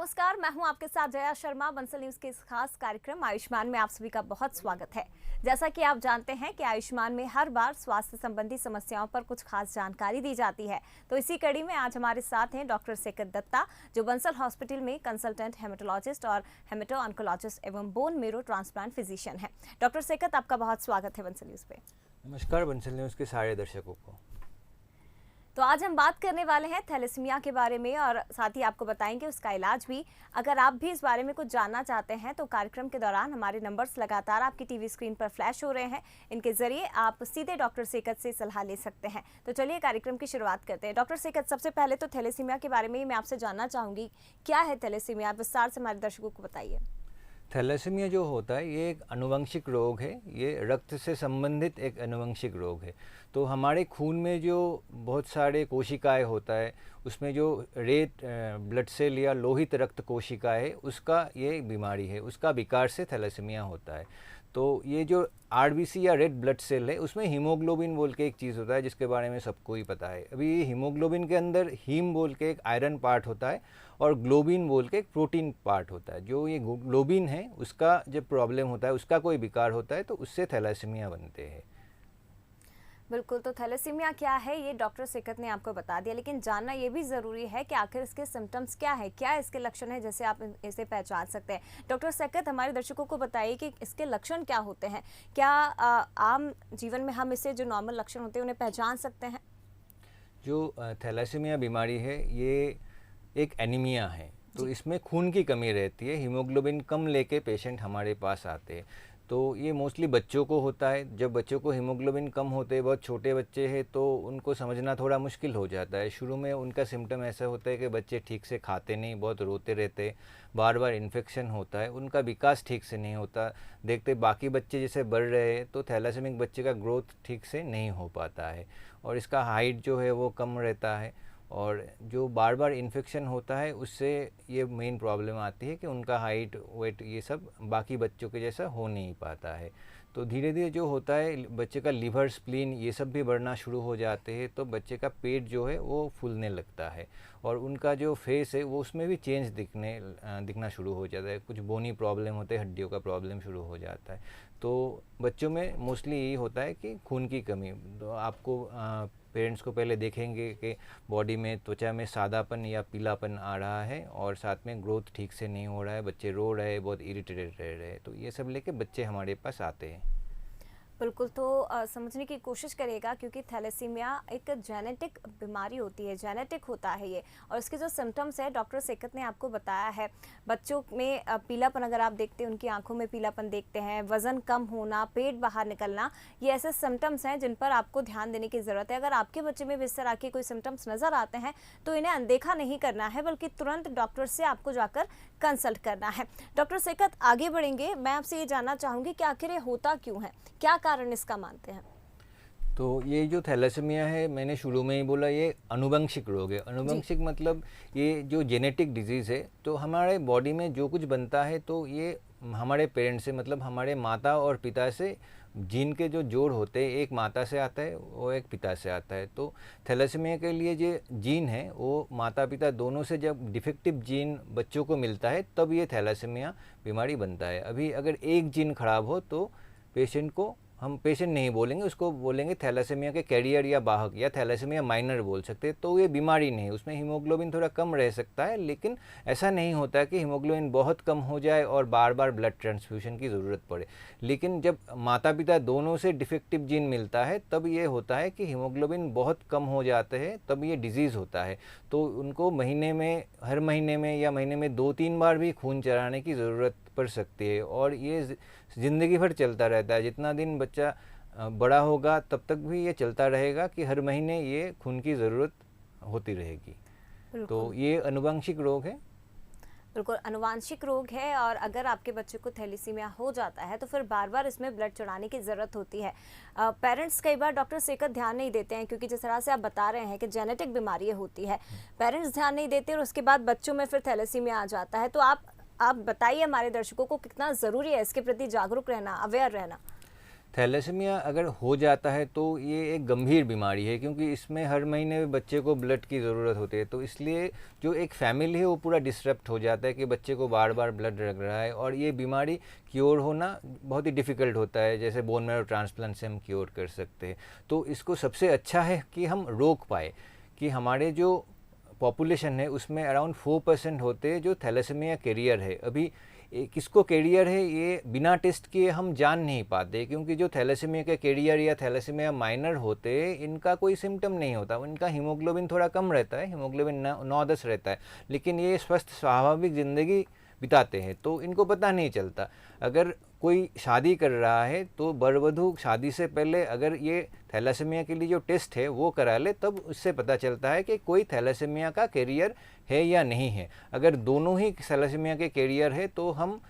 नमस्कार, मैं हूं आपके साथ जया शर्मा। बंसल न्यूज के इस खास कार्यक्रम आयुष्मान में आप सभी का बहुत स्वागत है। जैसा कि आप जानते हैं कि आयुष्मान में हर बार स्वास्थ्य संबंधी समस्याओं पर कुछ खास जानकारी दी जाती है। तो इसी कड़ी में आज हमारे साथ हैं डॉक्टर सेकत दत्ता, जो बंसल हॉस्पिटल में कंसल्टेंट हेमेटोलॉजिस्ट और हेमेटो ऑन्कोलॉजिस्ट एवं बोन मेरो ट्रांसप्लांट फिजिशियन है। डॉक्टर सेकत, आपका बहुत स्वागत है बंसल न्यूज पे। नमस्कार बंसल न्यूज़ के सारे दर्शकों को। तो आज हम बात करने वाले हैं थैलेसीमिया के बारे में और साथ ही आपको बताएंगे उसका इलाज भी। अगर आप भी इस बारे में कुछ जानना चाहते हैं तो कार्यक्रम के दौरान हमारे नंबर्स लगातार आपकी टीवी स्क्रीन पर फ्लैश हो रहे हैं। इनके जरिए आप सीधे डॉक्टर सेकत से सलाह ले सकते हैं। तो चलिए कार्यक्रम की शुरुआत करते हैं। डॉक्टर सेकत, सबसे पहले तो थैलेसीमिया के बारे में मैं आपसे जानना चाहूँगी, क्या है थैलेसीमिया? विस्तार से हमारे दर्शकों को बताइए। थैलेसीमिया जो होता है ये एक आनुवंशिक रोग है। ये रक्त से संबंधित एक आनुवंशिक रोग है। तो हमारे खून में जो बहुत सारे कोशिकाएं होता है, उसमें जो रेड ब्लड सेल या लोहित रक्त कोशिकाएं है, उसका ये बीमारी है, उसका विकार से थैलेसीमिया होता है। तो ये जो आरबीसी या रेड ब्लड सेल है, उसमें हीमोग्लोबिन बोल के एक चीज़ होता है जिसके बारे में सबको ही पता है। अभी ये हीमोग्लोबिन के अंदर हीम बोल के एक आयरन पार्ट होता है और ग्लोबिन बोल के एक प्रोटीन पार्ट होता है। जो ये ग्लोबिन है उसका जब प्रॉब्लम होता है, उसका कोई विकार होता है, तो उससे थैलेसीमिया बनते हैं। बिल्कुल, तो थैलेसीमिया क्या है ये डॉक्टर सेकत ने आपको बता दिया, लेकिन जानना ये भी ज़रूरी है कि आखिर इसके सिम्टम्स क्या है, क्या इसके लक्षण है जैसे आप इसे पहचान सकते हैं। डॉक्टर सेकत, हमारे दर्शकों को बताइए कि इसके लक्षण क्या होते हैं। क्या आम जीवन में हम इससे जो नॉर्मल लक्षण होते हैं उन्हें पहचान सकते हैं? जो थैलेसीमिया बीमारी है ये एक एनीमिया है। तो इसमें खून की कमी रहती है, हीमोग्लोबिन कम लेके पेशेंट हमारे पास आते हैं। तो ये मोस्टली बच्चों को होता है। जब बच्चों को हीमोग्लोबिन कम होते हैं, बहुत छोटे बच्चे हैं, तो उनको समझना थोड़ा मुश्किल हो जाता है। शुरू में उनका सिम्टम ऐसा होता है कि बच्चे ठीक से खाते नहीं, बहुत रोते रहते, बार बार इन्फेक्शन होता है, उनका विकास ठीक से नहीं होता। देखते बाकी बच्चे जैसे बढ़ रहे हैं, तो थैलेसेमिक बच्चे का ग्रोथ ठीक से नहीं हो पाता है और इसका हाइट जो है वो कम रहता है। और जो बार बार इन्फेक्शन होता है उससे ये मेन प्रॉब्लम आती है कि उनका हाइट वेट ये सब बाकी बच्चों के जैसा हो नहीं पाता है। तो धीरे धीरे जो होता है बच्चे का लीवर, स्प्लीन ये सब भी बढ़ना शुरू हो जाते हैं। तो बच्चे का पेट जो है वो फूलने लगता है और उनका जो फेस है वो उसमें भी चेंज दिखना शुरू हो जाता है। कुछ बोनी प्रॉब्लम होते हैं, हड्डियों का प्रॉब्लम शुरू हो जाता है। तो बच्चों में मोस्टली यही होता है कि खून की कमी। तो आपको पेरेंट्स को पहले देखेंगे कि बॉडी में, त्वचा में सादापन या पीलापन आ रहा है और साथ में ग्रोथ ठीक से नहीं हो रहा है, बच्चे रो रहे हैं, बहुत इरिटेटेड रह रहे हैं। तो ये सब लेके बच्चे हमारे पास आते हैं। बिल्कुल, तो समझने की कोशिश करिएगा, क्योंकि थैलेसीमिया एक जेनेटिक बीमारी होती है, जेनेटिक होता है ये। और इसके जो सिम्टम्स है डॉक्टर सेकत ने आपको बताया है। बच्चों में पीलापन अगर आप देखते हैं, उनकी आंखों में पीलापन देखते हैं, वज़न कम होना, पेट बाहर निकलना, ये ऐसे सिम्टम्स हैं जिन पर आपको ध्यान देने की ज़रूरत है। अगर आपके बच्चे में इस तरह के कोई सिम्टम्स नज़र आते हैं तो इन्हें अनदेखा नहीं करना है, बल्कि तुरंत डॉक्टर से आपको जाकर कंसल्ट करना है। डॉक्टर सेकत, आगे बढ़ेंगे, मैं आपसे ये जानना चाहूँगी कि आखिर ये होता क्यों है, क्या कारण इसका मानते हैं? तो ये जो थैलेसीमिया है, मैंने शुरू में ही बोला, ये अनुवंशिक रोग है। अनुवंशिक मतलब ये जो जेनेटिक डिजीज़ है। तो हमारे बॉडी में जो कुछ बनता है तो ये हमारे पेरेंट्स से, मतलब हमारे माता और पिता से जीन के जो जोड़ होते हैं, एक माता से आता है वो एक पिता से आता है। तो थैलेसीमिया के लिए जो जीन है वो माता पिता दोनों से जब डिफेक्टिव जीन बच्चों को मिलता है तब ये थैलेसीमिया बीमारी बनता है। अभी अगर एक जीन खराब हो तो पेशेंट को हम पेशेंट नहीं बोलेंगे, उसको बोलेंगे थैलेसीमिया के कैरियर या वाहक, या थैलेसीमिया माइनर बोल सकते हैं। तो ये बीमारी नहीं है, उसमें हीमोग्लोबिन थोड़ा कम रह सकता है, लेकिन ऐसा नहीं होता कि हीमोग्लोबिन बहुत कम हो जाए और बार बार ब्लड ट्रांसफ्यूजन की ज़रूरत पड़े। लेकिन जब माता पिता दोनों से डिफेक्टिव जीन मिलता है तब ये होता है कि हीमोग्लोबिन बहुत कम हो जाते हैं, तब ये डिजीज़ होता है। तो उनको हर महीने में या महीने में 2-3 बार भी खून चढ़ाने की ज़रूरत पड़ सकती है और ये ज़िंदगी भर चलता रहता है। जितना दिन बच्चा बड़ा होगा तब तक भी ये चलता रहेगा कि हर महीने ये खून की ज़रूरत होती रहेगी। तो ये अनुवांशिक रोग है। बिल्कुल, अनुवांशिक रोग है और अगर आपके बच्चे को थैलेसीमिया हो जाता है तो फिर बार बार इसमें ब्लड चढ़ाने की ज़रूरत होती है। पेरेंट्स कई बार डॉक्टर सेकत ध्यान नहीं देते हैं, क्योंकि जिस तरह से आप बता रहे हैं कि जेनेटिक बीमारी होती है, पेरेंट्स ध्यान नहीं देते और उसके बाद बच्चों में फिर थैलेसीमिया आ जाता है। तो आप बताइए हमारे दर्शकों को कितना ज़रूरी है इसके प्रति जागरूक रहना, अवेयर रहना। थैलेसीमिया अगर हो जाता है तो ये एक गंभीर बीमारी है, क्योंकि इसमें हर महीने बच्चे को ब्लड की ज़रूरत होती है। तो इसलिए जो एक फैमिली है वो पूरा डिस्टर्ब हो जाता है कि बच्चे को बार बार ब्लड लग रहा है, और ये बीमारी क्योर होना बहुत ही डिफ़िकल्ट होता है। जैसे बोन मैरो ट्रांसप्लांट से हम क्योर कर सकते हैं। तो इसको सबसे अच्छा है कि हम रोक पाए कि हमारे जो पॉपुलेशन है उसमें अराउंड 4% होते हैं जो थैलेसीमिया कैरियर है। अभी किसको कैरियर है ये बिना टेस्ट किए हम जान नहीं पाते, क्योंकि जो थैलेसीमिया के कैरियर या थैलेसीमिया माइनर होते हैं इनका कोई सिम्टम नहीं होता। इनका हीमोग्लोबिन थोड़ा कम रहता है, हीमोग्लोबिन 9-10 रहता है, लेकिन ये स्वस्थ स्वाभाविक ज़िंदगी बिताते हैं, तो इनको पता नहीं चलता। अगर कोई शादी कर रहा है तो वर वधू शादी से पहले अगर ये थैलेसीमिया के लिए जो टेस्ट है वो करा ले, तब उससे पता चलता है कि कोई थैलेसीमिया का कैरियर है या नहीं है। अगर दोनों ही थैलेसीमिया के कैरियर है तो हम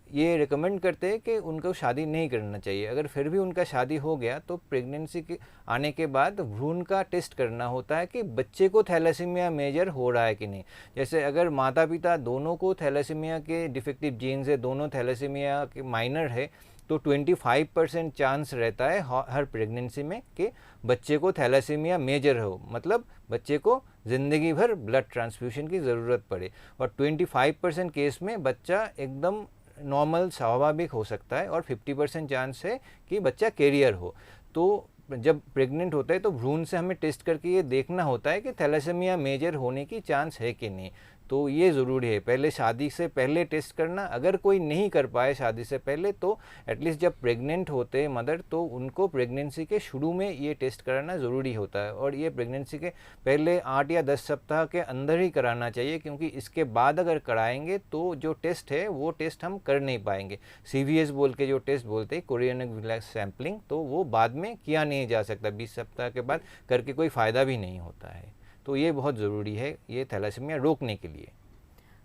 ये रिकमेंड करते हैं कि उनको शादी नहीं करना चाहिए। अगर फिर भी उनका शादी हो गया तो प्रेगनेंसी के आने के बाद भ्रूण का टेस्ट करना होता है कि बच्चे को थैलेसीमिया मेजर हो रहा है कि नहीं। जैसे अगर माता पिता दोनों को थैलेसीमिया के डिफेक्टिव जीन्स है, दोनों थैलेसीमिया के माइनर है, तो 25% चांस रहता है हर प्रेगनेंसी में कि बच्चे को थैलेसीमिया मेजर हो, मतलब बच्चे को ज़िंदगी भर ब्लड ट्रांसफ्यूशन की ज़रूरत पड़े। और 25% केस में बच्चा एकदम नॉर्मल स्वाभाविक हो सकता है, और 50% चांस है कि बच्चा कैरियर हो। तो जब प्रेग्नेंट होता है तो भ्रूण से हमें टेस्ट करके ये देखना होता है कि थैलेसीमिया मेजर होने की चांस है कि नहीं। तो ये ज़रूरी है पहले शादी से पहले टेस्ट करना। अगर कोई नहीं कर पाए शादी से पहले तो एटलीस्ट जब प्रेग्नेंट होते हैं मदर, तो उनको प्रेगनेंसी के शुरू में ये टेस्ट कराना ज़रूरी होता है, और ये प्रेगनेंसी के पहले 8 या 10 सप्ताह के अंदर ही कराना चाहिए, क्योंकि इसके बाद अगर कराएंगे तो जो टेस्ट है वो टेस्ट हम कर नहीं पाएंगे। CVS बोल के जो टेस्ट बोलते हैं, कोरियोनिक विलास सैम्पलिंग, तो वो बाद में किया नहीं जा सकता, 20 सप्ताह के बाद करके कोई फ़ायदा भी नहीं होता है। तो ये बहुत ज़रूरी है ये थैलेसीमिया रोकने के लिए।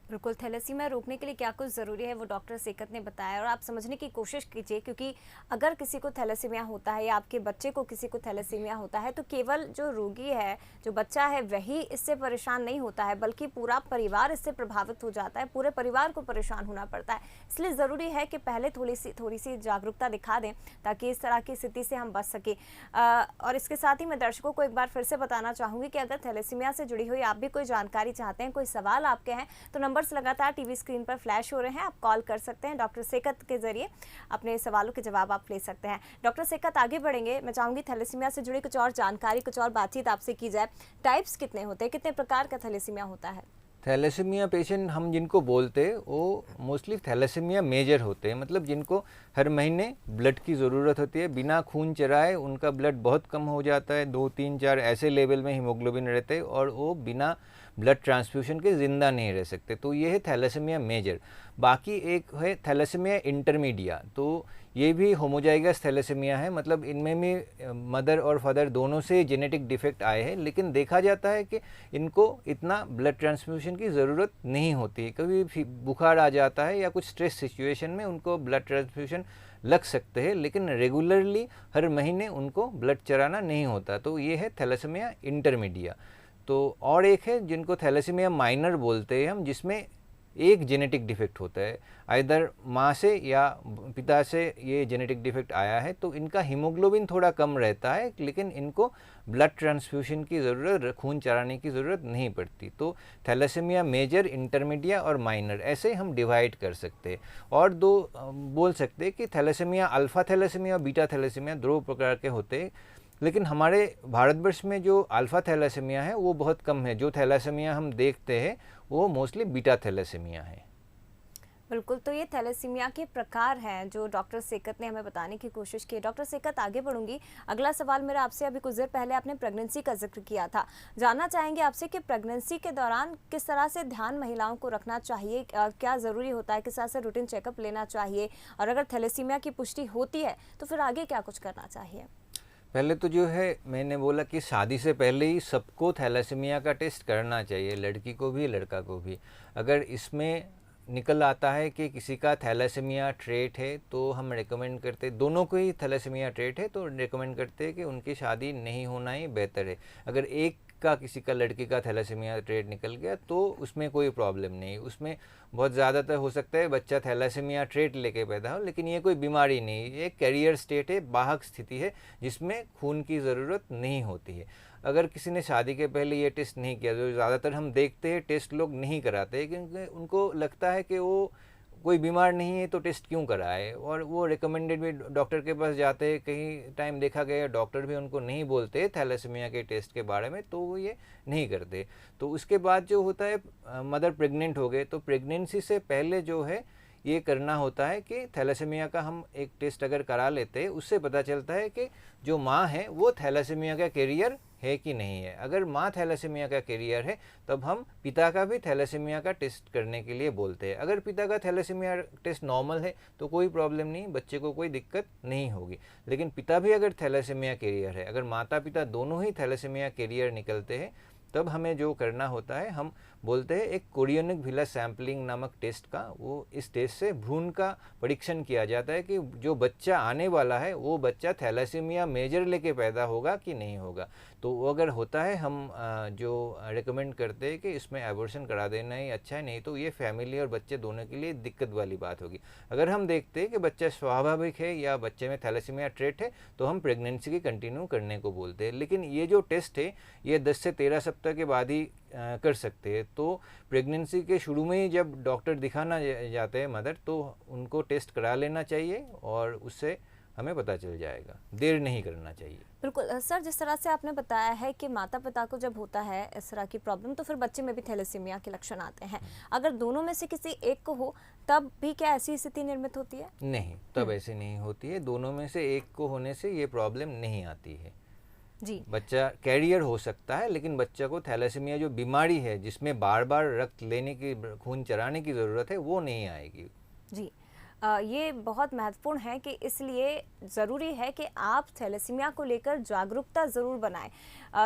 बिल्कुल, थैलेसीमिया रोकने के लिए क्या कुछ ज़रूरी है वो डॉक्टर सेकत ने बताया, और आप समझने की कोशिश कीजिए, क्योंकि अगर किसी को थैलेसीमिया होता है या आपके बच्चे को किसी को थैलेसीमिया होता है तो केवल जो रोगी है, जो बच्चा है, वही इससे परेशान नहीं होता है, बल्कि पूरा परिवार इससे प्रभावित हो जाता है, पूरे परिवार को परेशान होना पड़ता है। इसलिए ज़रूरी है कि पहले थोड़ी सी जागरूकता दिखा दें ताकि इस तरह की स्थिति से हम बच सकें। और इसके साथ ही मैं दर्शकों को एक बार फिर से बताना चाहूँगी कि अगर थैलेसीमिया से जुड़ी हुई आप भी कोई जानकारी चाहते हैं, कोई सवाल आपके हैं, तो नंबर्स लगातार टीवी स्क्रीन पर फ्लैश हो रहे हैं, आप कॉल कर सकते हैं। डॉक्टर सेकत के जरिए अपने सवालों के जवाब आप ले सकते हैं। डॉक्टर सेकत, आगे बढ़ेंगे, मैं चाहूंगी थैलेसीमिया से जुड़ी कुछ और जानकारी, कुछ और बातचीत आपसे की जाए। टाइप्स कितने होते हैं, कितने प्रकार का थैलेसीमिया होता है? थैलेसीमिया पेशेंट हम जिनको बोलते हैं वो मोस्टली थैलेसीमिया मेजर होते हैं, मतलब जिनको हर महीने ब्लड की ज़रूरत होती है। बिना खून चराए उनका ब्लड बहुत कम हो जाता है, 2, 3, 4 ऐसे लेवल में हीमोग्लोबिन रहते हैं, और वो बिना ब्लड ट्रांसफ्यूशन के ज़िंदा नहीं रह सकते। तो ये है थैलेसीमिया मेजर। बाकी एक है थैलेसीमिया इंटरमीडिया, तो ये भी होमोजाइगस थैलेसीमिया है, मतलब इनमें भी मदर और फादर दोनों से जेनेटिक डिफेक्ट आए हैं, लेकिन देखा जाता है कि इनको इतना ब्लड ट्रांसफ्यूशन की ज़रूरत नहीं होती है। कभी बुखार आ जाता है या कुछ स्ट्रेस सिचुएशन में उनको ब्लड ट्रांसफ्यूशन लग सकते हैं, लेकिन रेगुलरली हर महीने उनको ब्लड चढ़ाना नहीं होता। तो ये है थैलेसीमिया इंटरमीडिया। तो और एक है जिनको थैलेसीमिया माइनर बोलते हैं हम, जिसमें एक जेनेटिक डिफेक्ट होता है, आइदर माँ से या पिता से ये जेनेटिक डिफेक्ट आया है, तो इनका हीमोग्लोबिन थोड़ा कम रहता है, लेकिन इनको ब्लड ट्रांसफ्यूशन की ज़रूरत, खून चढ़ाने की ज़रूरत नहीं पड़ती। तो थैलेसीमिया मेजर, इंटरमीडिया और माइनर ऐसे हम डिवाइड कर सकते हैं। और दो बोल सकते हैं कि थैलेसीमिया अल्फ़ा थैलेसीमिया और बीटा थैलेसीमिया 2 प्रकार के होते हैं, लेकिन हमारे भारतवर्ष में जो अल्फ़ा थैलेसीमिया है वो बहुत कम है। जो थैलेसीमिया हम देखते हैं वो मोस्टली बीटा थैलेसीमिया है। बिल्कुल, तो ये थैलेसीमिया के प्रकार हैं जो डॉक्टर सेकत ने हमें बताने की कोशिश की। डॉक्टर सेकत, आगे बढ़ूंगी। अगला सवाल मेरा आपसे, अभी कुछ देर पहले आपने प्रेगनेंसी का जिक्र किया था, जानना चाहेंगे आपसे कि प्रेगनेंसी के दौरान किस तरह से ध्यान महिलाओं को रखना चाहिए, क्या ज़रूरी होता है, किस तरह से रूटीन चेकअप लेना चाहिए, और अगर थैलेसीमिया की पुष्टि होती है तो फिर आगे क्या कुछ करना चाहिए? पहले तो जो है मैंने बोला कि शादी से पहले ही सबको थैलेसीमिया का टेस्ट करना चाहिए, लड़की को भी लड़का को भी। अगर इसमें निकल आता है कि किसी का थैलेसीमिया ट्रेट है तो हम रेकमेंड करते, दोनों को ही थैलेसीमिया ट्रेट है तो रेकमेंड करते हैं कि उनकी शादी नहीं होना ही बेहतर है। अगर एक लड़का किसी का लड़की का थैलेसीमिया ट्रेट निकल गया तो उसमें कोई प्रॉब्लम नहीं। उसमें बहुत ज़्यादातर हो सकता है बच्चा थैलेसीमिया ट्रेट लेके पैदा हो, लेकिन ये कोई बीमारी नहीं, ये कैरियर स्टेट है, वाहक स्थिति है जिसमें खून की ज़रूरत नहीं होती है। अगर किसी ने शादी के पहले ये टेस्ट नहीं किया, जो ज़्यादातर हम देखते हैं टेस्ट लोग नहीं कराते क्योंकि उनको लगता है कि वो कोई बीमार नहीं है तो टेस्ट क्यों कराए, और वो रिकमेंडेड भी डॉक्टर के पास जाते हैं। कहीं टाइम देखा गया डॉक्टर भी उनको नहीं बोलते थैलेसीमिया के टेस्ट के बारे में, तो वो ये नहीं करते। तो उसके बाद जो होता है मदर प्रेग्नेंट हो गए तो प्रेगनेंसी से पहले जो है ये करना होता है कि थैलेसीमिया का हम एक टेस्ट अगर करा लेते हैं, उससे पता चलता है कि जो माँ है वो थैलेसीमिया का कैरियर है कि नहीं है। अगर माँ थैलेसीमिया का कैरियर है तब हम पिता का भी थैलेसीमिया का टेस्ट करने के लिए बोलते हैं। अगर पिता का थैलेसीमिया टेस्ट नॉर्मल है तो कोई प्रॉब्लम नहीं, बच्चे को कोई दिक्कत नहीं होगी। लेकिन पिता भी अगर थैलेसीमिया कैरियर है, अगर माता पिता दोनों ही थैलेसीमिया कैरियर निकलते हैं, तब हमें जो करना होता है, हम बोलते हैं एक कोरियोनिक विलस सैम्पलिंग नामक टेस्ट का, वो इस टेस्ट से भ्रूण का परीक्षण किया जाता है कि जो बच्चा आने वाला है वो बच्चा थैलेसीमिया मेजर लेके पैदा होगा कि नहीं होगा। तो वो अगर होता है, हम जो रिकमेंड करते हैं कि इसमें एबॉर्शन करा देना ही अच्छा है, नहीं तो ये फैमिली और बच्चे दोनों के लिए दिक्कत वाली बात होगी। अगर हम देखते हैं कि बच्चा स्वाभाविक है या बच्चे में थैलेसीमिया ट्रेट है तो हम प्रेगनेंसी की कंटिन्यू करने को बोलते हैं। लेकिन ये जो टेस्ट है ये 10 से 13 सप्ताह के बाद ही कर सकते हैं। तो प्रेगनेंसी के शुरू में ही जब डॉक्टर दिखाना जाते हैं मदर, तो उनको टेस्ट करा लेना चाहिए और उससे हमें पता चल जाएगा, देर नहीं करना चाहिए। बिल्कुल सर, जिस तरह से आपने बताया है कि माता पिता को जब होता है इस तरह की प्रॉब्लम तो फिर बच्चे में भी थैलेसीमिया के लक्षण आते हैं। अगर दोनों में से किसी एक को हो तब भी क्या ऐसी स्थिति निर्मित होती है? नहीं, तब ऐसे नहीं होती है। दोनों में से एक को होने से ये प्रॉब्लम नहीं आती है जी। बच्चा कैरियर हो सकता है, लेकिन बच्चा को थैलेसीमिया जो बीमारी है जिसमें बार बार रक्त लेने की, खून चढ़ाने की ज़रूरत है, वो नहीं आएगी। जी, ये बहुत महत्वपूर्ण है कि इसलिए ज़रूरी है कि आप थैलेसीमिया को लेकर जागरूकता ज़रूर बनाएं।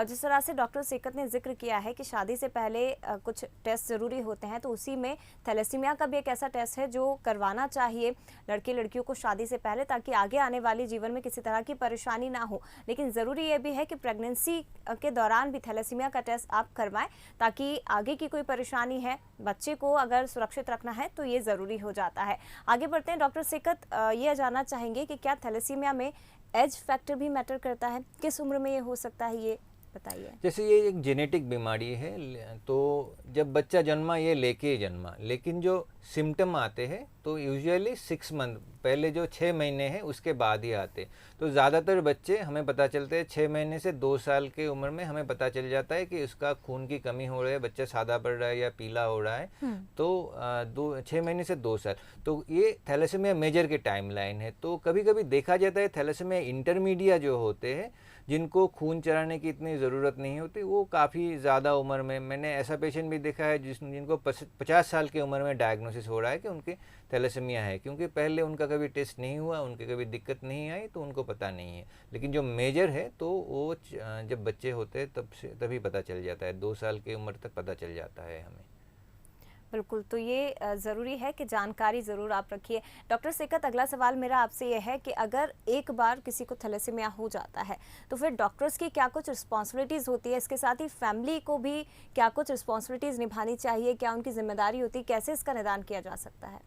जिस तरह से डॉक्टर सेकत ने जिक्र किया है कि शादी से पहले कुछ टेस्ट ज़रूरी होते हैं, तो उसी में थैलेसीमिया का भी एक ऐसा टेस्ट है जो करवाना चाहिए लड़के लड़कियों को शादी से पहले, ताकि आगे आने वाले जीवन में किसी तरह की परेशानी ना हो। लेकिन ज़रूरी ये भी है कि प्रेगनेंसी के दौरान भी थैलेसीमिया का टेस्ट आप करवाएं, ताकि आगे की कोई परेशानी है, बच्चे को अगर सुरक्षित रखना है तो ये ज़रूरी हो जाता है। आगे बढ़ते हैं डॉक्टर सेकत, ये जानना चाहेंगे कि क्या थैलेसीमिया में एज फैक्टर भी मैटर करता है? किस उम्र में ये हो सकता है, ये बताइए। जैसे ये एक जेनेटिक बीमारी है, तो जब बच्चा जन्मा ये लेके जन्मा, लेकिन जो सिम्टम आते हैं तो यूजुअली 6 मंथ पहले, जो 6 महीने हैं उसके बाद ही आते। तो ज़्यादातर बच्चे हमें पता चलते हैं 6 महीने से 2 साल की उम्र में हमें पता चल जाता है कि उसका खून की कमी हो रही है, बच्चा सादा पड़ रहा है या पीला हो रहा है। तो 6 महीने से 2 साल, तो ये थैलेसीमिया मेजर के टाइम लाइन है। तो कभी कभी देखा जाता है थैलेसीमिया इंटरमीडिया जो होते हैं, जिनको खून चढ़ाने की इतनी ज़रूरत नहीं होती, वो काफ़ी ज़्यादा उम्र में, मैंने ऐसा पेशेंट भी देखा है जिनको 50 साल की उम्र में डायग्नोसिस हो रहा है कि उनके थैलेसीमिया है, क्योंकि पहले उनका कभी टेस्ट नहीं हुआ, उनके कभी दिक्कत नहीं आई, तो उनको पता नहीं है। लेकिन जो मेजर है तो वो जब बच्चे होते हैं तभी पता चल जाता है, 2 साल की उम्र तक पता चल जाता है हमें। बिल्कुल, तो ये ज़रूरी है कि जानकारी ज़रूर आप रखिए। डॉक्टर सेकत, अगला सवाल मेरा आपसे ये है कि अगर एक बार किसी को थैलेसीमिया हो जाता है तो फिर डॉक्टर्स की क्या कुछ रिस्पॉन्सिबिलिटीज़ होती है? इसके साथ ही फैमिली को भी क्या कुछ रिस्पॉन्सिबिलिटीज़ निभानी चाहिए? क्या उनकी जिम्मेदारी होती है? कैसे इसका निदान किया जा सकता है?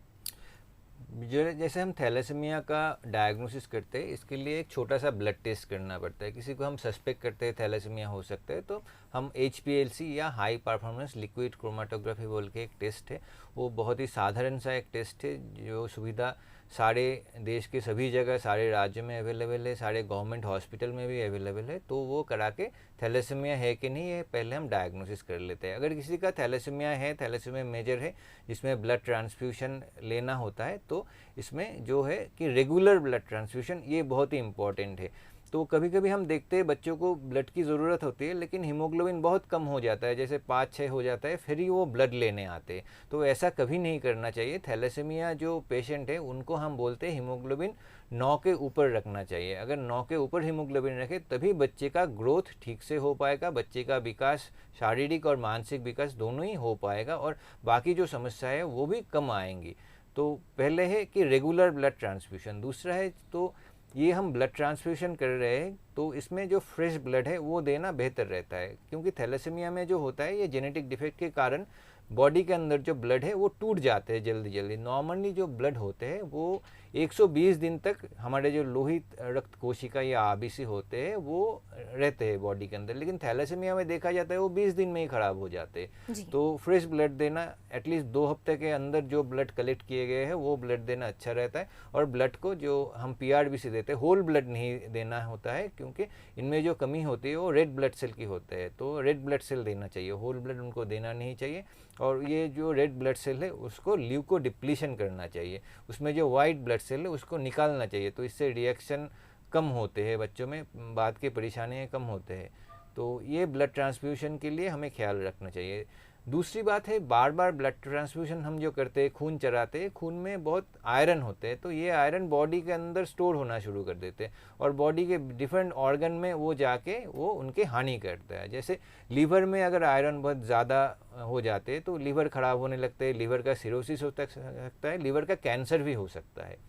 जैसे हम थैलेसीमिया का डायग्नोसिस करते हैं, इसके लिए एक छोटा सा ब्लड टेस्ट करना पड़ता है। किसी को हम सस्पेक्ट करते हैं थैलेसीमिया हो सकता है, तो हम HPLC या हाई परफॉर्मेंस लिक्विड क्रोमाटोग्राफी बोल के एक टेस्ट है, वो बहुत ही साधारण सा एक टेस्ट है, जो सुविधा सारे देश के सभी जगह, सारे राज्य में अवेलेबल है, सारे गवर्नमेंट हॉस्पिटल में भी अवेलेबल है। तो वो करा के थैलेसीमिया है कि नहीं, ये पहले हम डायग्नोसिस कर लेते हैं। अगर किसी का थैलेसीमिया है, थैलेसीमिया मेजर है, जिसमें ब्लड ट्रांसफ्यूशन लेना होता है, तो इसमें जो है कि रेगुलर ब्लड ट्रांसफ्यूशन ये बहुत ही इम्पॉर्टेंट है। तो कभी कभी हम देखते हैं बच्चों को ब्लड की ज़रूरत होती है, लेकिन हीमोग्लोबिन बहुत कम हो जाता है, जैसे 5-6 हो जाता है, फिर ही वो ब्लड लेने आते हैं। तो ऐसा कभी नहीं करना चाहिए। थैलेसीमिया जो पेशेंट है उनको हम बोलते हैं हीमोग्लोबिन 9 के ऊपर रखना चाहिए। अगर 9 के ऊपर हीमोग्लोबिन रखे तभी बच्चे का ग्रोथ ठीक से हो पाएगा, बच्चे का विकास, शारीरिक और मानसिक विकास दोनों ही हो पाएगा, और बाकी जो समस्या है वो भी कम आएंगी। तो पहले है कि रेगुलर ब्लड ट्रांसफ्यूशन। दूसरा है तो ये हम ब्लड ट्रांसफ्यूशन कर रहे हैं तो इसमें जो फ्रेश ब्लड है वो देना बेहतर रहता है, क्योंकि थैलेसीमिया में जो होता है ये जेनेटिक डिफेक्ट के कारण बॉडी के अंदर जो ब्लड है वो टूट जाते हैं जल्दी जल्दी। नॉर्मली जो ब्लड होते हैं वो 120 दिन तक हमारे जो लोहित रक्त कोशिका या आरबीसी होते हैं वो रहते हैं बॉडी के अंदर, लेकिन थैलेसीमिया में देखा जाता है वो 20 दिन में ही ख़राब हो जाते हैं। तो फ्रेश ब्लड देना एटलीस्ट 2 हफ्ते के अंदर जो ब्लड कलेक्ट किए गए हैं वो ब्लड देना अच्छा रहता है। और ब्लड को जो हम पीआरबीसी देते हैं होल ब्लड नहीं देना होता है, क्योंकि इनमें जो कमी होती है वो रेड ब्लड सेल की होते हैं, तो रेड ब्लड सेल देना चाहिए, होल ब्लड उनको देना नहीं चाहिए। और ये जो रेड ब्लड सेल है उसको ल्यूको डिप्लीशन करना चाहिए, उसमें जो वाइट ब्लड सेल है उसको निकालना चाहिए, तो इससे रिएक्शन कम होते हैं बच्चों में, बाद की परेशानियाँ कम होते हैं। तो ये ब्लड ट्रांसफ्यूशन के लिए हमें ख्याल रखना चाहिए। दूसरी बात है, बार बार ब्लड ट्रांसफ्यूशन हम जो करते हैं, खून चराते हैं, खून में बहुत आयरन होते हैं, तो ये आयरन बॉडी के अंदर स्टोर होना शुरू कर देते हैं और बॉडी के डिफरेंट ऑर्गन में वो जाके वो उनके हानि करता है। जैसे लीवर में अगर आयरन बहुत ज़्यादा हो जाते हैं तो लीवर ख़राब होने लगते हैं, लीवर का सिरोसिस हो सकता है, लीवर का कैंसर भी हो सकता है।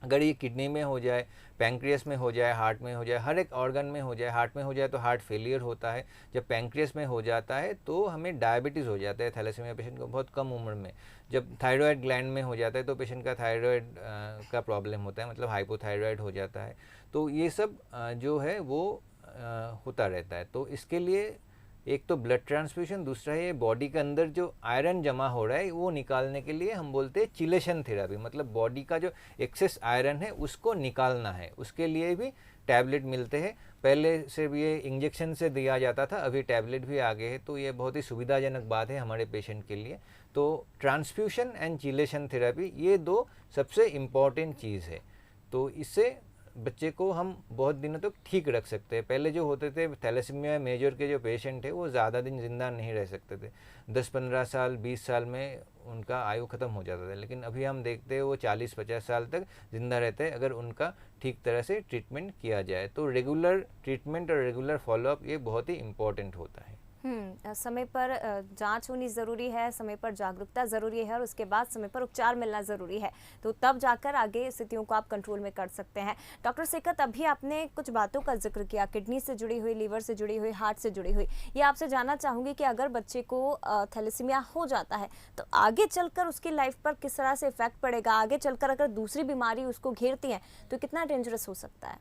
अगर ये किडनी में हो जाए, पैंक्रियास में हो जाए, हार्ट में हो जाए, हर एक ऑर्गन में हो जाए, हार्ट में हो जाए तो हार्ट फेलियर होता है, जब पैंक्रियास में हो जाता है तो हमें डायबिटीज़ हो जाता है थैलेसीमिया पेशेंट को बहुत कम उम्र में। जब थायराइड ग्लैंड में हो जाता है तो पेशेंट का थायराइड का प्रॉब्लम होता है, मतलब हाइपोथायराइड हो जाता है। तो ये सब जो है वो होता रहता है। तो इसके लिए एक तो ब्लड ट्रांसफ्यूशन, दूसरा है बॉडी के अंदर जो आयरन जमा हो रहा है वो निकालने के लिए हम बोलते हैं चिलेशन थेरेपी, मतलब बॉडी का जो एक्सेस आयरन है उसको निकालना है, उसके लिए भी टैबलेट मिलते हैं। पहले से भी ये इंजेक्शन से दिया जाता था, अभी टैबलेट भी आ गए हैं, तो ये बहुत ही सुविधाजनक बात है हमारे पेशेंट के लिए। तो ट्रांसफ्यूशन एंड चिलेशन थेरेपी ये 2 सबसे इम्पॉर्टेंट चीज़ है, तो इससे बच्चे को हम बहुत दिनों तक ठीक रख सकते हैं। पहले जो होते थे थैलेसीमिया मेजर के जो पेशेंट थे वो ज़्यादा दिन ज़िंदा नहीं रह सकते थे, 10-15 साल 20 साल में उनका आयु ख़त्म हो जाता था, लेकिन अभी हम देखते हैं वो 40-50 साल तक ज़िंदा रहते हैं अगर उनका ठीक तरह से ट्रीटमेंट किया जाए। तो रेगुलर ट्रीटमेंट और रेगुलर फॉलोअप ये बहुत ही इम्पोर्टेंट होता है। समय पर जांच होनी ज़रूरी है, समय पर जागरूकता ज़रूरी है और उसके बाद समय पर उपचार मिलना ज़रूरी है, तो तब जाकर आगे स्थितियों को आप कंट्रोल में कर सकते हैं। डॉक्टर सेकत, अभी आपने कुछ बातों का जिक्र किया, किडनी से जुड़ी हुई, लीवर से जुड़ी हुई, हार्ट से जुड़ी हुई। ये आपसे जानना चाहूँगी कि अगर बच्चे को थैलेसीमिया हो जाता है तो आगे चलकर उसकी लाइफ पर किस तरह से इफेक्ट पड़ेगा, आगे चलकर अगर दूसरी बीमारी उसको घेरती है तो कितना डेंजरस हो सकता है?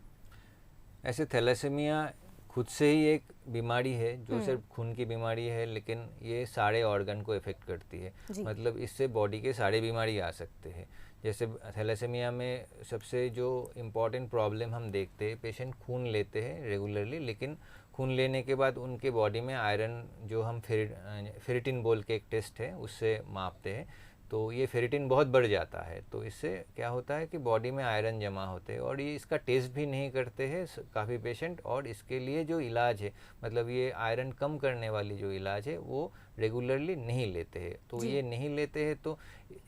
ऐसे थैलेसीमिया खुद से ही एक बीमारी है जो सिर्फ खून की बीमारी है, लेकिन ये सारे ऑर्गन को इफ़ेक्ट करती है, मतलब इससे बॉडी के सारे बीमारी आ सकते हैं। जैसे थैलेसीमिया में सबसे जो इम्पॉर्टेंट प्रॉब्लम हम देखते हैं, पेशेंट खून लेते हैं रेगुलरली, लेकिन खून लेने के बाद उनके बॉडी में आयरन जो हम फेरिटिन बोल के एक टेस्ट है उससे मापते हैं, तो ये फेरिटिन बहुत बढ़ जाता है, तो इससे क्या होता है कि बॉडी में आयरन जमा होते हैं और ये इसका टेस्ट भी नहीं करते हैं काफ़ी पेशेंट, और इसके लिए जो इलाज है, मतलब ये आयरन कम करने वाली जो इलाज है वो रेगुलरली नहीं लेते हैं। तो ये नहीं लेते हैं तो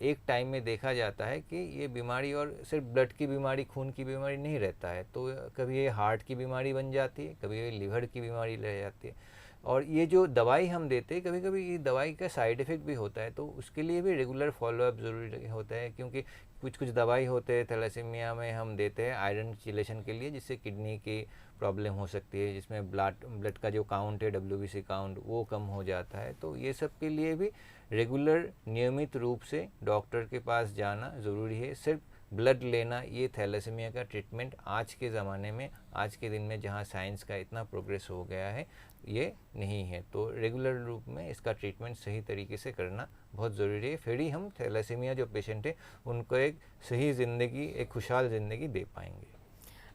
एक टाइम में देखा जाता है कि ये बीमारी और सिर्फ ब्लड की बीमारी, खून की बीमारी नहीं रहता है, तो कभी ये हार्ट की बीमारी बन जाती है, कभी ये लीवर की बीमारी रह जाती है। और ये जो दवाई हम देते हैं, कभी कभी ये दवाई का साइड इफ़ेक्ट भी होता है, तो उसके लिए भी रेगुलर फॉलोअप ज़रूरी होता है, क्योंकि कुछ कुछ दवाई होते हैं थैलेसीमिया में हम देते हैं आयरन चिलेशन के लिए, जिससे किडनी की प्रॉब्लम हो सकती है, जिसमें ब्लड का जो काउंट है WBC काउंट वो कम हो जाता है। तो ये सब के लिए भी रेगुलर नियमित रूप से डॉक्टर के पास जाना ज़रूरी है। सिर्फ ब्लड लेना ये थैलेसीमिया का ट्रीटमेंट आज के ज़माने में, आज के दिन में जहाँ साइंस का इतना प्रोग्रेस हो गया है, ये नहीं है। तो रेगुलर रूप में इसका ट्रीटमेंट सही तरीके से करना बहुत ज़रूरी है, फिर ही हम थैलेसीमिया जो पेशेंट है उनको एक सही ज़िंदगी, एक खुशहाल ज़िंदगी दे पाएंगे।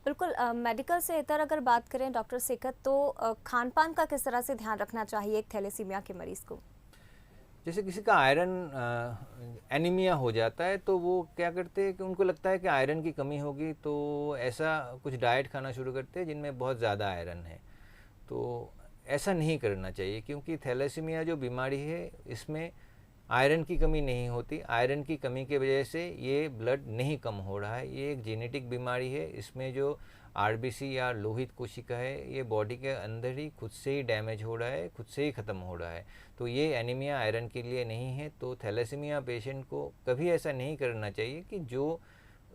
बिल्कुल, मेडिकल से इतर अगर बात करें डॉक्टर सेकत, तो खान पान का किस तरह से ध्यान रखना चाहिए एक थैलेसीमिया के मरीज़ को? जैसे किसी का आयरन एनीमिया हो जाता है तो वो क्या करते हैं कि उनको लगता है कि आयरन की कमी होगी, तो ऐसा कुछ डाइट खाना शुरू करते हैं जिनमें बहुत ज़्यादा आयरन है। तो ऐसा नहीं करना चाहिए, क्योंकि थैलेसीमिया जो बीमारी है इसमें आयरन की कमी नहीं होती, आयरन की कमी की वजह से ये ब्लड नहीं कम हो रहा है, ये एक जेनेटिक बीमारी है। इसमें जो आरबीसी या लोहित कोशिका है ये बॉडी के अंदर ही खुद से ही डैमेज हो रहा है, खुद से ही ख़त्म हो रहा है, तो ये एनीमिया आयरन के लिए नहीं है। तो थैलेसीमिया पेशेंट को कभी ऐसा नहीं करना चाहिए कि जो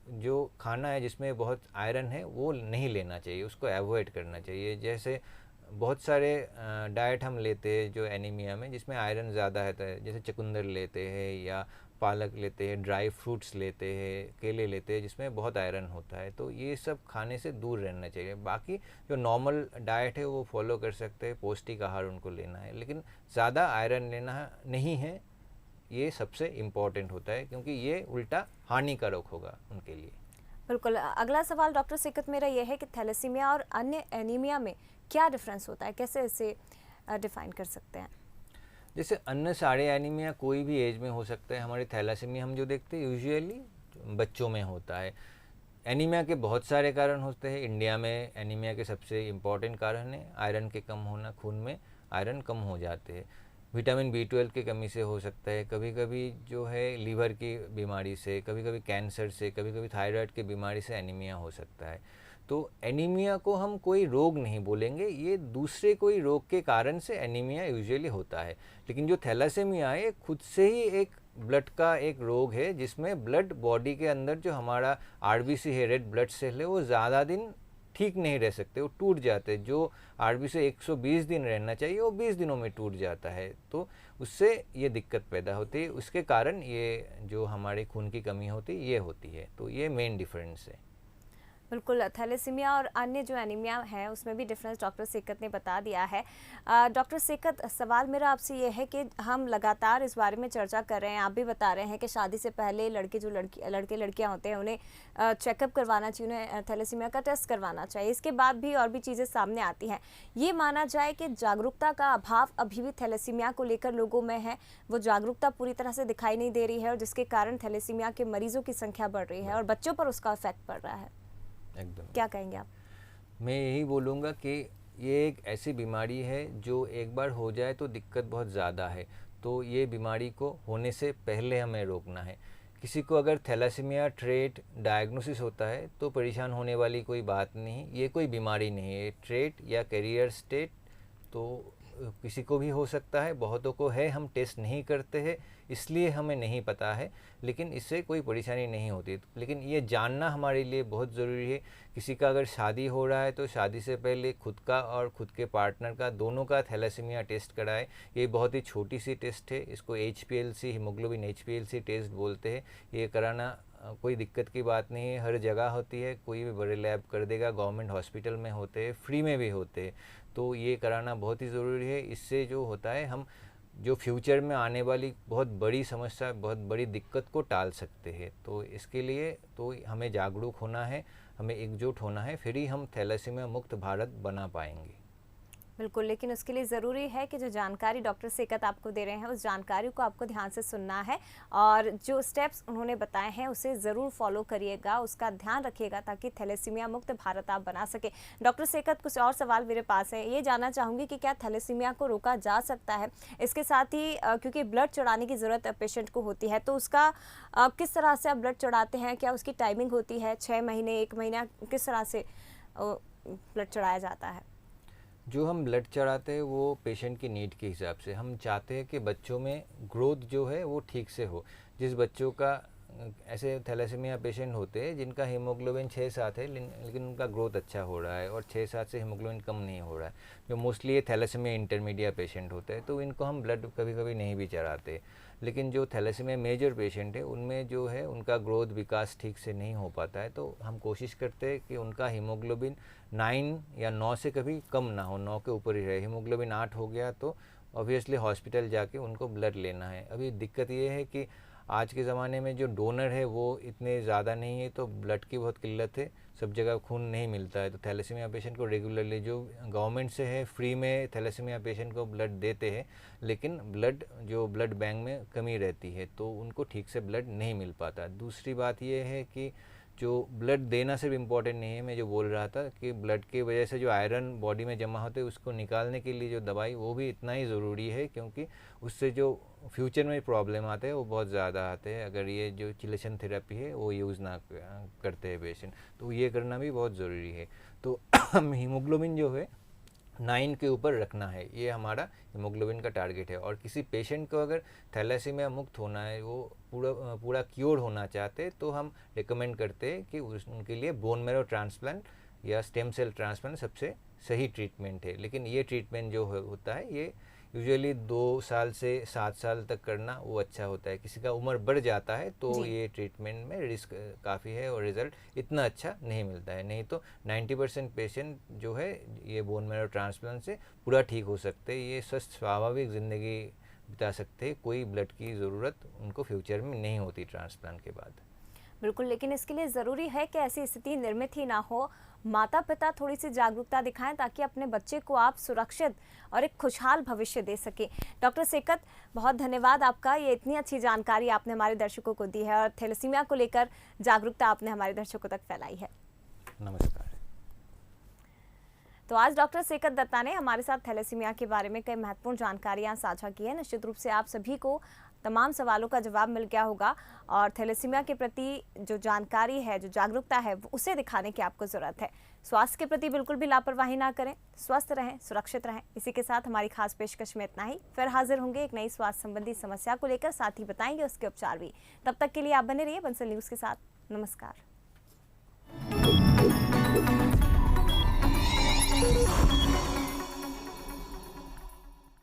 जो खाना है जिसमें बहुत आयरन है वो नहीं लेना चाहिए, उसको अवॉइड करना चाहिए। जैसे बहुत सारे डाइट हम लेते हैं जो एनीमिया में जिसमें आयरन ज़्यादा रहता है, जैसे चुकंदर लेते हैं या पालक लेते हैं, ड्राई फ्रूट्स लेते हैं, केले लेते हैं जिसमें बहुत आयरन होता है, तो ये सब खाने से दूर रहना चाहिए। बाकी जो नॉर्मल डाइट है वो फॉलो कर सकते हैं, पौष्टिक आहार उनको लेना है, लेकिन ज़्यादा आयरन लेना नहीं है, ये सबसे इम्पॉर्टेंट होता है क्योंकि ये उल्टा हानिकारक होगा उनके लिए। बिल्कुल। अगला सवाल डॉक्टर सिकत मेरा यह है कि थैलेसीमिया और अन्य एनीमिया में क्या डिफरेंस होता है, कैसे इसे डिफाइन कर सकते हैं? जैसे अन्य सारे एनीमिया कोई भी एज में हो सकता है, हमारे थैलासीमिया हम जो देखते हैं यूजुअली बच्चों में होता है। एनीमिया के बहुत सारे कारण होते हैं। इंडिया में एनीमिया के सबसे इम्पॉर्टेंट कारण है आयरन के कम होना, खून में आयरन कम हो जाते हैं। विटामिन B12 की कमी से हो सकता है, कभी कभी जो है लीवर की बीमारी से, कभी कभी कैंसर से, कभी कभी थायराइड की बीमारी से एनीमिया हो सकता है। तो एनीमिया को हम कोई रोग नहीं बोलेंगे, ये दूसरे कोई रोग के कारण से एनीमिया यूजुअली होता है। लेकिन जो थैलासेमिया है खुद से ही एक ब्लड का एक रोग है जिसमें ब्लड बॉडी के अंदर जो हमारा RBC है, रेड ब्लड सेल है, वो ज़्यादा दिन ठीक नहीं रह सकते, वो टूट जाते। जो RBC 120 दिन रहना चाहिए वो 20 दिनों में टूट जाता है, तो उससे ये दिक्कत पैदा होती है। उसके कारण ये जो हमारे खून की कमी होती है ये होती है, तो ये मेन डिफरेंस है। बिल्कुल। थैलेसीमिया और अन्य जो एनीमिया है उसमें भी डिफरेंस डॉक्टर सेकत ने बता दिया है। डॉक्टर सेकत, सवाल मेरा आपसे ये है कि हम लगातार इस बारे में चर्चा कर रहे हैं, आप भी बता रहे हैं कि शादी से पहले लड़के लड़कियां होते हैं उन्हें चेकअप करवाना चाहिए, उन्हें थैलेसीमिया का टेस्ट करवाना चाहिए। इसके बाद भी और भी चीज़ें सामने आती हैं। ये माना जाए कि जागरूकता का अभाव अभी भी थैलेसीमिया को लेकर लोगों में है, वो जागरूकता पूरी तरह से दिखाई नहीं दे रही है और जिसके कारण थैलेसीमिया के मरीजों की संख्या बढ़ रही है और बच्चों पर उसका इफेक्ट पड़ रहा है। एकदम क्या कहेंगे आप? मैं यही बोलूँगा कि ये एक ऐसी बीमारी है जो एक बार हो जाए तो दिक्कत बहुत ज़्यादा है, तो ये बीमारी को होने से पहले हमें रोकना है। किसी को अगर थैलासीमिया ट्रेट डायग्नोसिस होता है तो परेशान होने वाली कोई बात नहीं, ये कोई बीमारी नहीं है। ट्रेट या कैरियर स्टेट तो किसी को भी हो सकता है, बहुतों को है, हम टेस्ट नहीं करते हैं इसलिए हमें नहीं पता है, लेकिन इससे कोई परेशानी नहीं होती। लेकिन ये जानना हमारे लिए बहुत ज़रूरी है। किसी का अगर शादी हो रहा है तो शादी से पहले खुद का और खुद के पार्टनर का दोनों का थैलासीमिया टेस्ट कराए। ये बहुत ही छोटी सी टेस्ट है, इसको HPLC हीमोग्लोबिन HPLC टेस्ट बोलते हैं। ये कराना कोई दिक्कत की बात नहीं है, हर जगह होती है, कोई भी बड़े लैब कर देगा, गवर्नमेंट हॉस्पिटल में होते हैं, फ्री में भी होते हैं, तो ये कराना बहुत ही ज़रूरी है। इससे जो होता है हम जो फ्यूचर में आने वाली बहुत बड़ी समस्या, बहुत बड़ी दिक्कत को टाल सकते हैं। तो इसके लिए तो हमें जागरूक होना है, हमें एकजुट होना है, फिर ही हम थैलासीमिया मुक्त भारत बना पाएंगे। बिल्कुल, लेकिन उसके लिए ज़रूरी है कि जो जानकारी डॉक्टर सेकत आपको दे रहे हैं उस जानकारी को आपको ध्यान से सुनना है और जो स्टेप्स उन्होंने बताए हैं उसे ज़रूर फॉलो करिएगा, उसका ध्यान रखिएगा ताकि थैलेसीमिया मुक्त भारत आप बना सके। डॉक्टर सेकत, कुछ और सवाल मेरे पास है, ये जानना चाहूँगी कि क्या थैलेसीमिया को रोका जा सकता है? इसके साथ ही क्योंकि ब्लड चढ़ाने की ज़रूरत पेशेंट को होती है, तो उसका किस तरह से आप ब्लड चढ़ाते हैं? क्या उसकी टाइमिंग होती है 6 महीने, 1 महीना, किस तरह से ब्लड चढ़ाया जाता है? जो हम ब्लड चढ़ाते हैं वो पेशेंट की नीड के हिसाब से, हम चाहते हैं कि बच्चों में ग्रोथ जो है वो ठीक से हो। जिस बच्चों का ऐसे थैलेसीमिया पेशेंट होते हैं जिनका हीमोग्लोबिन 6-7 है लेकिन उनका ग्रोथ अच्छा हो रहा है और 6-7 से हीमोग्लोबिन कम नहीं हो रहा है, जो मोस्टली ये थैलेसीमिया इंटरमीडिएट पेशेंट होते हैं, तो इनको हम ब्लड कभी कभी नहीं भी चढ़ाते। लेकिन जो थैलेसीमिया मेजर पेशेंट है उनमें जो है उनका ग्रोथ विकास ठीक से नहीं हो पाता है, तो हम कोशिश करते हैं कि उनका हीमोग्लोबिन 9 या 9 से कभी कम ना हो, 9 के ऊपर ही रहे। हीमोग्लोबिन 8 हो गया तो ऑब्वियसली हॉस्पिटल जाके उनको ब्लड लेना है। अभी दिक्कत ये है कि आज के ज़माने में जो डोनर है वो इतने ज़्यादा नहीं है, तो ब्लड की बहुत किल्लत है, सब जगह खून नहीं मिलता है। तो थैलेसीमिया पेशेंट को रेगुलरली जो गवर्नमेंट से है फ्री में थैलेसीमिया पेशेंट को ब्लड देते हैं, लेकिन ब्लड जो ब्लड बैंक में कमी रहती है तो उनको ठीक से ब्लड नहीं मिल पाता। दूसरी बात ये है कि जो ब्लड देना सिर्फ इम्पॉर्टेंट नहीं है, मैं जो बोल रहा था कि ब्लड की वजह से जो आयरन बॉडी में जमा होते हैं उसको निकालने के लिए जो दवाई वो भी इतना ही ज़रूरी है, क्योंकि उससे जो फ्यूचर में प्रॉब्लम आते हैं वो बहुत ज़्यादा आते हैं अगर ये जो चिलेशन थेरेपी है वो यूज़ ना करते हैं पेशेंट, तो ये करना भी बहुत ज़रूरी है। तो हीमोग्लोबिन जो है 9 के ऊपर रखना है, ये हमारा हीमोग्लोबिन का टारगेट है। और किसी पेशेंट को अगर थैलेसीमिया मुक्त होना है, वो पूरा क्योर होना चाहते, तो हम रिकमेंड करते हैं कि उनके लिए बोन मैरो ट्रांसप्लांट या स्टेम सेल ट्रांसप्लांट सबसे सही ट्रीटमेंट है। लेकिन ये ट्रीटमेंट जो होता है ये यूजुअली 2 साल से 7 साल तक करना वो अच्छा होता है। किसी का उम्र बढ़ जाता है तो जी। ये ट्रीटमेंट में रिस्क काफ़ी है और रिज़ल्ट इतना अच्छा नहीं मिलता है। नहीं तो 90% पेशेंट जो है ये बोन मैरो ट्रांसप्लांट से पूरा ठीक हो सकते हैं, ये स्वस्थ स्वाभाविक ज़िंदगी बिता सकते हैं, कोई ब्लड की ज़रूरत उनको फ्यूचर में नहीं होती ट्रांसप्लांट के बाद। बिल्कुल, लेकिन इसके लिए ज़रूरी है कि ऐसी स्थिति निर्मित ही ना हो। माता पिता थोड़ी सी जागरूकता दिखाएं ताकि अपने बच्चे को आप सुरक्षित और एक खुशहाल भविष्य दे सके। डॉक्टर सेकत, बहुत धन्यवाद आपका, ये इतनी अच्छी जानकारी आपने हमारे दर्शकों को दी है और थैलेसीमिया को लेकर जागरूकता आपने हमारे दर्शकों तक फैलाई है। नमस्कार। तो आज डॉक्टर सेकत दत्ता ने हमारे साथ थैलेसीमिया के बारे में कई महत्वपूर्ण जानकारियां साझा की है। निश्चित रूप से आप सभी को तमाम सवालों का जवाब मिल गया होगा और थैलेसीमिया के प्रति जो जानकारी है, जो जागरूकता है, उसे दिखाने की आपको ज़रूरत है। स्वास्थ्य के प्रति बिल्कुल भी लापरवाही ना करें, स्वस्थ रहें, सुरक्षित रहें। इसी के साथ हमारी खास पेशकश में इतना ही। फिर हाजिर होंगे एक नई स्वास्थ्य संबंधी समस्या को लेकर, साथ ही बताएंगे उसके उपचार भी। तब तक के लिए आप बने रहिए बंसल न्यूज़ के साथ। नमस्कार।